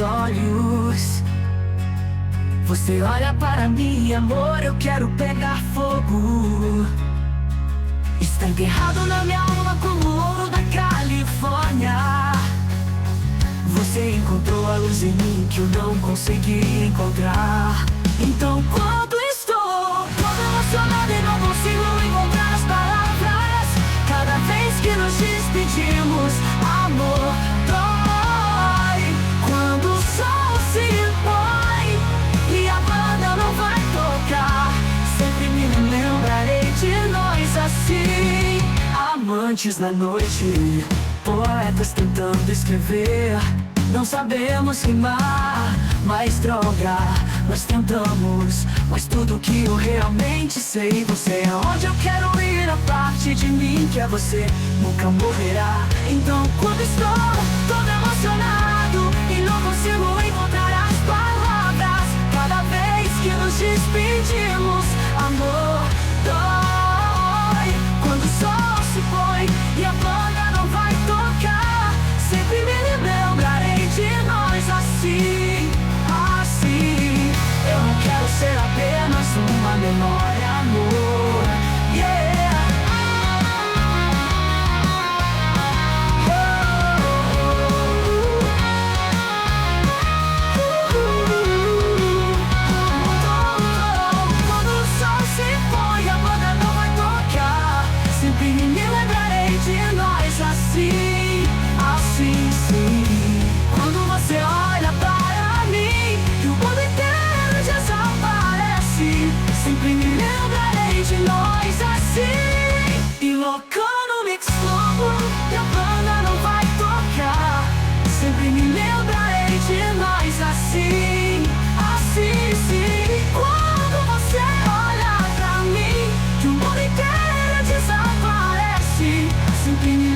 olhos. Você olha para mim, amor, eu quero pegar fogo. Está enterrado na minha alma como o ouro da Califórnia. Você encontrou a luz em mim que eu não consegui encontrar. Então quando estou todo emocionado e não consigo encontrar as palavras, cada vez que nos despedimos, amor, dói. Quando o sol se põe e a banda não vai tocar, sempre me lembrarei de nós assim. Amantes na noite, poetas tentando escrever, não sabemos rimar, mas droga, nós tentamos. Mas tudo que eu realmente sei, você é onde eu quero ir. A parte de mim que é você nunca morrerá. Então quando estou todo emocionado e não consigo encontrar as palavras, cada vez que nos despedimos, amor, dói. Quando o sol se põe e a banda não vai tocar, sempre me lembrarei de nós assim, assim. Eu não quero ser apenas uma memória, amor, yeah. Quando o sol se põe, a banda não vai tocar, sempre me lembrarei de nós assim, assim, sim. Quando você olha para mim e o mundo inteiro desaparece, sempre me lembrarei de nós assim. E loucão no mix novo e a banda não vai tocar, sempre me lembrarei de nós assim, assim, sim. Quando você olha pra mim e o mundo inteiro desaparece, sempre me